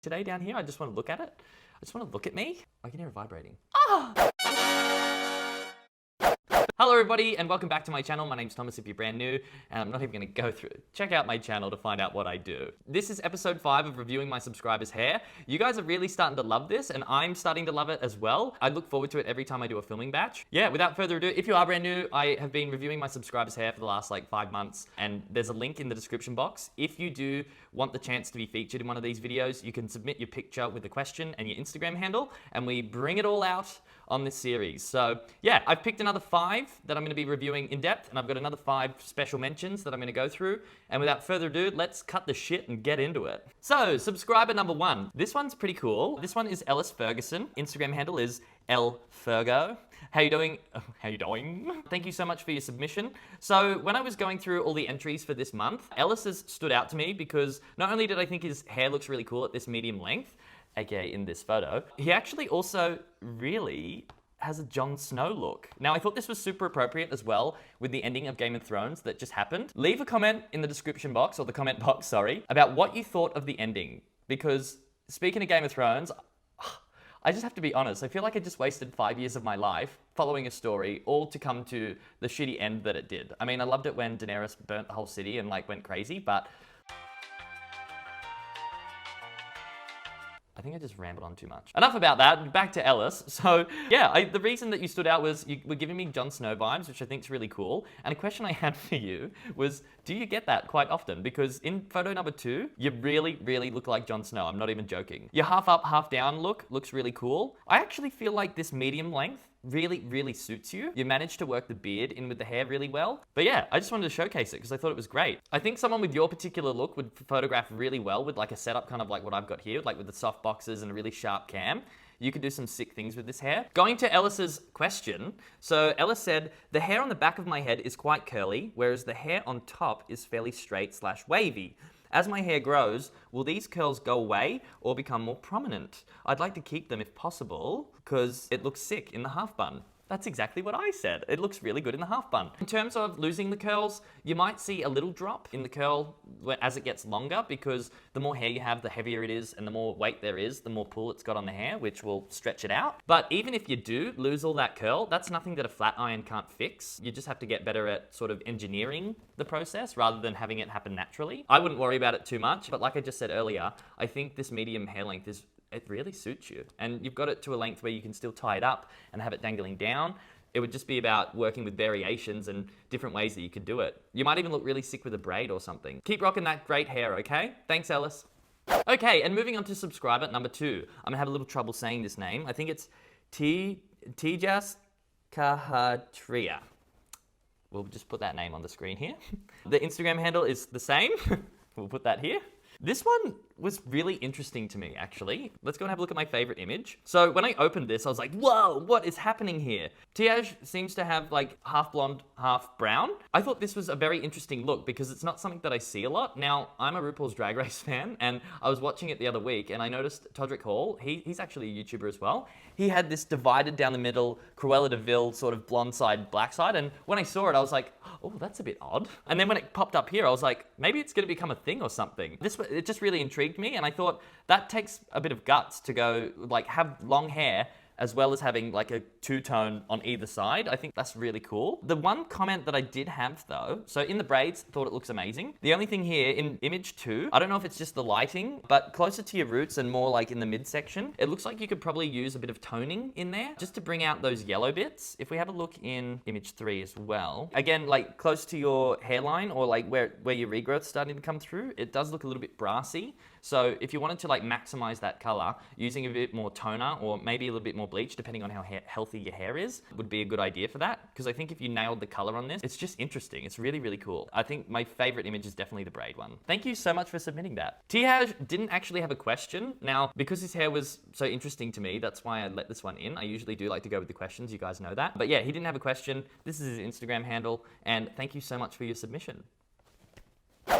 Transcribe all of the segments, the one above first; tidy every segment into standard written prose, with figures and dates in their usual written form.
today down here. I just want to look at it. I just want to look at me. I can hear it vibrating. Hello everybody and welcome back to my channel. My name's Thomas if you're brand new, and I'm not even going to go through it. Check out my channel to find out what I do. This is episode 5 of reviewing my subscribers' hair. You guys are really starting to love this and I'm starting to love it as well. I look forward to it every time I do a filming batch. Yeah, without further ado, if you are brand new, I have been reviewing my subscribers' hair for the last like 5 months, and there's a link in the description box. If you do want the chance to be featured in one of these videos, you can submit your picture with a question and your Instagram handle, and we bring it all out on this series. So yeah, I've picked another 5 that I'm going to be reviewing in depth, and I've got another 5 special mentions that I'm going to go through. And without further ado, let's cut the shit and get into it. So subscriber number 1. This one's pretty cool. This one is Ellis Ferguson. Instagram handle is Fergo. How you doing? How you doing? Thank you so much for your submission. So when I was going through all the entries for this month, Ellis has stood out to me because not only did I think his hair looks really cool at this medium length, aka in this photo, he actually also really has a Jon Snow look. Now, I thought this was super appropriate as well with the ending of Game of Thrones that just happened. Leave a comment in the description box, or the comment box, sorry, about what you thought of the ending. Because speaking of Game of Thrones, I just have to be honest, I feel like I just wasted 5 years of my life following a story, all to come to the shitty end that it did. I mean, I loved it when Daenerys burnt the whole city and like went crazy, but I think I just rambled on too much. Enough about that, back to Ellis. So yeah, the reason that you stood out was you were giving me Jon Snow vibes, which I think is really cool. And a question I had for you was, do you get that quite often? Because in photo number 2, you really, really look like Jon Snow. I'm not even joking. Your half up, half down look looks really cool. I actually feel like this medium length really suits you. You managed to work the beard in with the hair really well. But yeah, I just wanted to showcase it because I thought it was great. I think someone with your particular look would photograph really well with like a setup kind of like what I've got here, like with the soft boxes and a really sharp cam. You could do some sick things with this hair. Going to Ellis's question. So Ellis said, the hair on the back of my head is quite curly, whereas the hair on top is fairly straight / wavy. As my hair grows, will these curls go away or become more prominent? I'd like to keep them if possible because it looks sick in the half bun. That's exactly what I said. It looks really good in the half bun. In terms of losing the curls, you might see a little drop in the curl as it gets longer, because the more hair you have, the heavier it is, and the more weight there is, the more pull it's got on the hair, which will stretch it out. But even if you do lose all that curl, that's nothing that a flat iron can't fix. You just have to get better at sort of engineering the process rather than having it happen naturally. I wouldn't worry about it too much, but like I just said earlier, I think this medium hair length it really suits you. And you've got it to a length where you can still tie it up and have it dangling down. It would just be about working with variations and different ways that you could do it. You might even look really sick with a braid or something. Keep rocking that great hair, okay? Thanks, Ellis. Okay, and moving on to subscriber number 2. I'm gonna have a little trouble saying this name. I think it's Tejas kshatriya. We'll just put that name on the screen here. The Instagram handle is the same. We'll put that here. This one was really interesting to me, actually. Let's go and have a look at my favorite image. So when I opened this, I was like, whoa, what is happening here? Tejas seems to have like half blonde, half brown. I thought this was a very interesting look because it's not something that I see a lot. Now, I'm a RuPaul's Drag Race fan, and I was watching it the other week, and I noticed Todrick Hall, he's actually a YouTuber as well. He had this divided down the middle, Cruella de Vil sort of blonde side, black side, and when I saw it, I was like, oh, that's a bit odd. And then when it popped up here, I was like, maybe it's gonna become a thing or something. It just really intrigued me, and I thought that takes a bit of guts to go like have long hair as well as having like a two-tone on either side. I think that's really cool. The one comment that I did have though, so in the braids, thought it looks amazing. The only thing here in image 2, I don't know if it's just the lighting, but closer to your roots and more like in the midsection, it looks like you could probably use a bit of toning in there just to bring out those yellow bits. If we have a look in image 3 as well, again, like close to your hairline or like where your regrowth's starting to come through, it does look a little bit brassy. So if you wanted to like maximize that color, using a bit more toner or maybe a little bit more bleach, depending on how healthy your hair is, would be a good idea for that. Because I think if you nailed the color on this, it's just interesting. It's really cool. I think my favorite image is definitely the braid one. Thank you so much for submitting that. Tejas didn't actually have a question. Now, because his hair was so interesting to me, that's why I let this one in. I usually do like to go with the questions, you guys know that. But yeah, he didn't have a question. This is his Instagram handle, and thank you so much for your submission.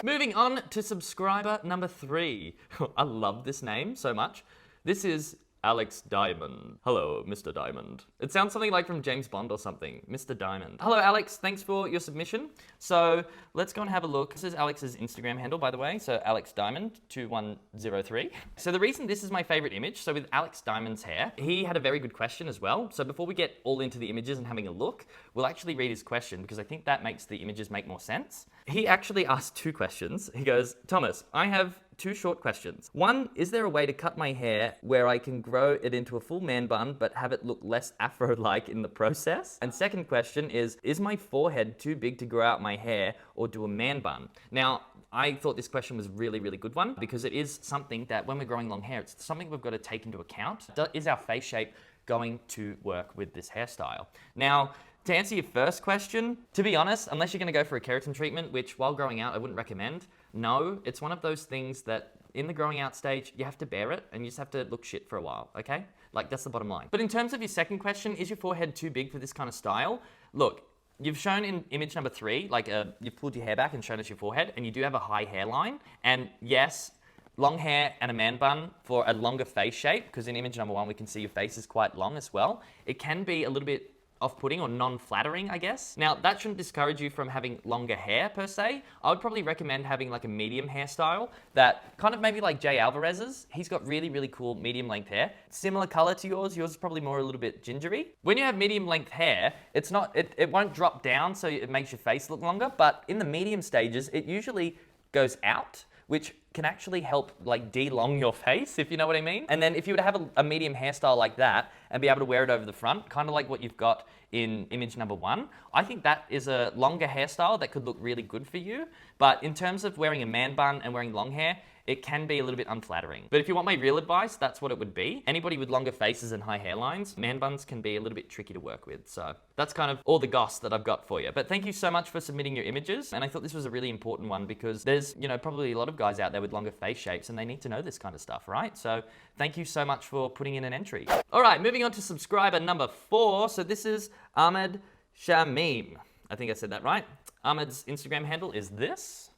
Moving on to subscriber number 3. I love this name so much. This is Alex Diamond. Hello, Mr. Diamond. It sounds something like from James Bond or something. Mr. Diamond. Hello, Alex. Thanks for your submission. So let's go and have a look. This is Alex's Instagram handle, by the way. So Alex Diamond 2103. So the reason this is my favorite image, so with Alex Diamond's hair, he had a very good question as well. So before we get all into the images and having a look, we'll actually read his question because I think that makes the images make more sense. He actually asked 2 questions. He goes, Thomas, I have 2 short questions. 1, is there a way to cut my hair where I can grow it into a full man bun but have it look less afro-like in the process? And second question is my forehead too big to grow out my hair or do a man bun? Now, I thought this question was really, really good one because it is something that when we're growing long hair, it's something we've got to take into account. Is our face shape going to work with this hairstyle? Now, to answer your first question, to be honest, unless you're going to go for a keratin treatment, which while growing out I wouldn't recommend, no, it's one of those things that in the growing out stage, you have to bear it and you just have to look shit for a while, okay? Like, that's the bottom line. But in terms of your second question, is your forehead too big for this kind of style? Look, you've shown in image number 3, like you've pulled your hair back and shown us your forehead, and you do have a high hairline. And yes, long hair and a man bun for a longer face shape, because in image number 1, we can see your face is quite long as well. It can be a little bit off-putting or non-flattering, I guess. Now, that shouldn't discourage you from having longer hair per se. I would probably recommend having like a medium hairstyle that kind of maybe like Jay Alvarez's. He's got really, really cool medium length hair. Similar color to yours. Yours is probably more a little bit gingery. When you have medium length hair, it won't drop down so it makes your face look longer, but in the medium stages, it usually goes out, which can actually help like de-long your face, if you know what I mean. And then if you were to have a medium hairstyle like that and be able to wear it over the front, kind of like what you've got in image number 1, I think that is a longer hairstyle that could look really good for you. But in terms of wearing a man bun and wearing long hair, it can be a little bit unflattering. But if you want my real advice, that's what it would be. Anybody with longer faces and high hairlines, man buns can be a little bit tricky to work with. So that's kind of all the goss that I've got for you. But thank you so much for submitting your images. And I thought this was a really important one because there's, probably a lot of guys out there with longer face shapes and they need to know this kind of stuff, right? So thank you so much for putting in an entry. All right, moving on to subscriber number 4. So this is Ahmed Sham. I think I said that right. Ahmed's Instagram handle is this.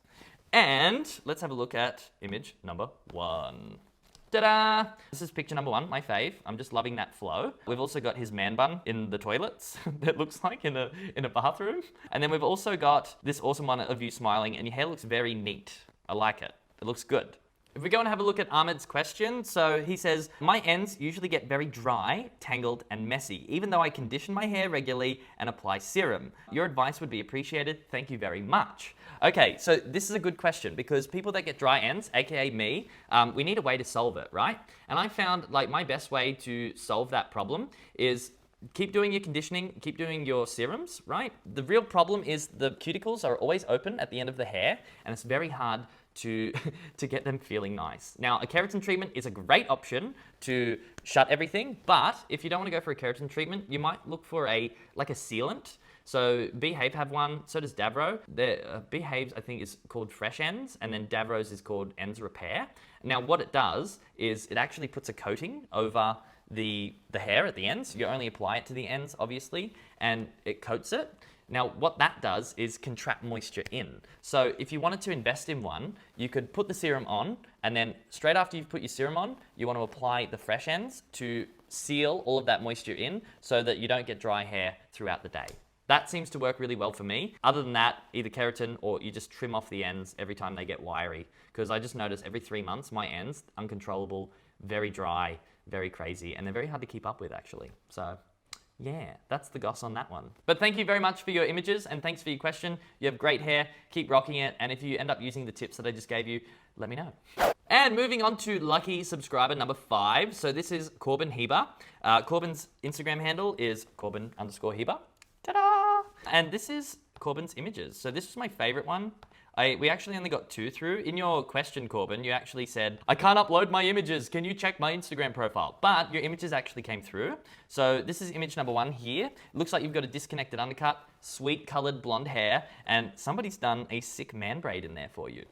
And let's have a look at image number 1. Ta-da! This is picture number 1, my fave. I'm just loving that flow. We've also got his man bun in the toilets, that looks like in a bathroom. And then we've also got this awesome one of you smiling, and your hair looks very neat. I like it. It looks good. If we go and have a look at Ahmed's question, so he says, my ends usually get very dry, tangled, and messy, even though I condition my hair regularly and apply serum. Your advice would be appreciated. Thank you very much. Okay, so this is a good question because people that get dry ends, aka me, we need a way to solve it, right? And I found like my best way to solve that problem is keep doing your conditioning, keep doing your serums, right? The real problem is the cuticles are always open at the end of the hair, and it's very hard to get them feeling nice. Now, a keratin treatment is a great option to shut everything, but if you don't want to go for a keratin treatment, you might look for a sealant. So Behave have one, so does Davro. Behave's, I think, is called Fresh Ends, and then Davro's is called Ends Repair. Now, what it does is it actually puts a coating over the hair at the ends. You only apply it to the ends, obviously, and it coats it. Now, what that does is can trap moisture in. So if you wanted to invest in one, you could put the serum on, and then straight after you've put your serum on, you want to apply the Fresh Ends to seal all of that moisture in so that you don't get dry hair throughout the day. That seems to work really well for me. Other than that, either keratin or you just trim off the ends every time they get wiry. Because I just notice every 3 months, my ends, uncontrollable, very dry, very crazy, and they're very hard to keep up with, actually. So yeah, that's the goss on that one. But thank you very much for your images and thanks for your question. You have great hair, keep rocking it. And if you end up using the tips that I just gave you, let me know. And moving on to lucky subscriber number 5. So this is Corbin Heba. Corbin's Instagram handle is Corbin_Heba. Ta-da! And this is Corbin's images. So this was my favorite one. We actually only got 2 through. In your question, Corbin, you actually said, I can't upload my images. Can you check my Instagram profile? But your images actually came through. So this is image number 1 here. It looks like you've got a disconnected undercut, sweet colored blonde hair, and somebody's done a sick man braid in there for you.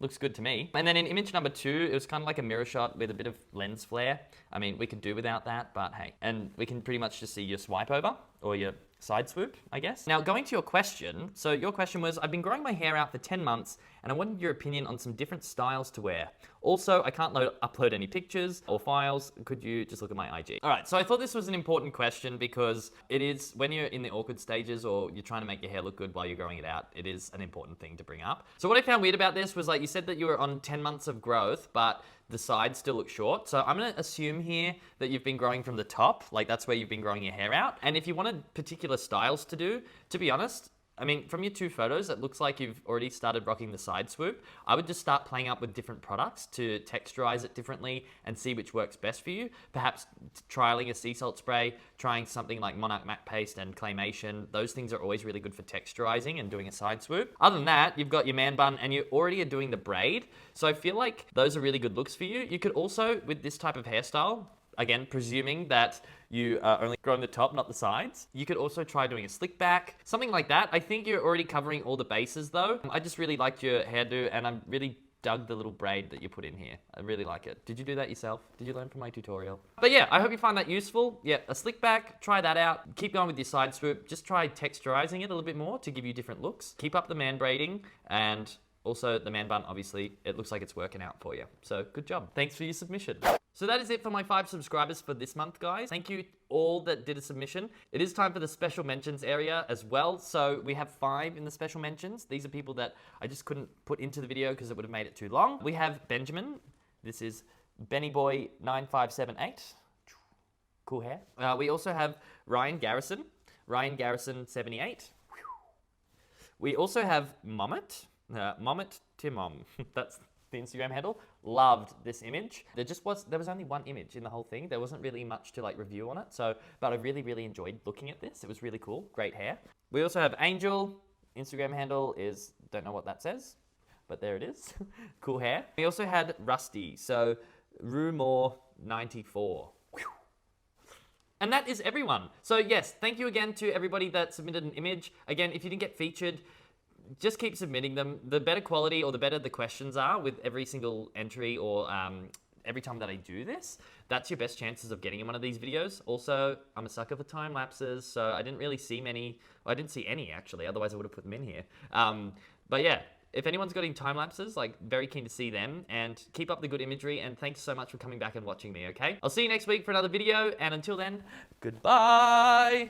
Looks good to me. And then in image number 2, it was kind of like a mirror shot with a bit of lens flare. I mean, we could do without that, but hey. And we can pretty much just see your swipe over or your side swoop, I guess. Now, going to your question. So your question was, I've been growing my hair out for 10 months and I wanted your opinion on some different styles to wear. Also, I can't upload any pictures or files. Could you just look at my IG? All right, so I thought this was an important question because it is, when you're in the awkward stages or you're trying to make your hair look good while you're growing it out, it is an important thing to bring up. So what I found weird about this was, like, you said that you were on 10 months of growth, but the sides still look short. So I'm gonna assume here that you've been growing from the top, like that's where you've been growing your hair out. And if you wanted particular styles to do, to be honest, I mean, from your 2 photos, it looks like you've already started rocking the side swoop. I would just start playing up with different products to texturize it differently and see which works best for you. Perhaps trialing a sea salt spray, trying something like Monarch matte paste and claymation. Those things are always really good for texturizing and doing a side swoop. Other than that, you've got your man bun and you already are doing the braid. So I feel like those are really good looks for you. You could also, with this type of hairstyle, again, presuming that you are only growing the top, not the sides, you could also try doing a slick back, something like that. I think you're already covering all the bases though. I just really liked your hairdo and I really dug the little braid that you put in here. I really like it. Did you do that yourself? Did you learn from my tutorial? But yeah, I hope you find that useful. Yeah, a slick back, try that out. Keep going with your side swoop. Just try texturizing it a little bit more to give you different looks. Keep up the man braiding, and also the man bun, obviously, it looks like it's working out for you. So good job. Thanks for your submission. So that is it for my 5 subscribers for this month, guys. Thank you all that did a submission. It is time for the special mentions area as well. So we have 5 in the special mentions. These are people that I just couldn't put into the video because it would have made it too long. We have Benjamin. This is BennyBoy9578. Cool hair. We also have Ryan Garrison. Ryan Garrison 78. We also have Mommet. Mommet Timom. That's the Instagram handle. Loved this image. There was only one image in the whole thing. There wasn't really much to like review on it. But I really enjoyed looking at this. It was really cool. Great hair. We also have Angel. Instagram handle is, don't know what that says, but there it is. Cool hair. We also had Rusty. So Rumor94. And that is everyone. So yes, thank you again to everybody that submitted an image. Again, if you didn't get featured, just keep submitting them. The better quality or the better the questions are with every single entry or every time that I do this, that's your best chances of getting in one of these videos. Also, I'm a sucker for time lapses, so I didn't really see many. Well, I didn't see any actually, otherwise I would have put them in here. But yeah, if anyone's got any time lapses, like very keen to see them, and keep up the good imagery, and thanks so much for coming back and watching me, okay? I'll see you next week for another video, and until then, goodbye!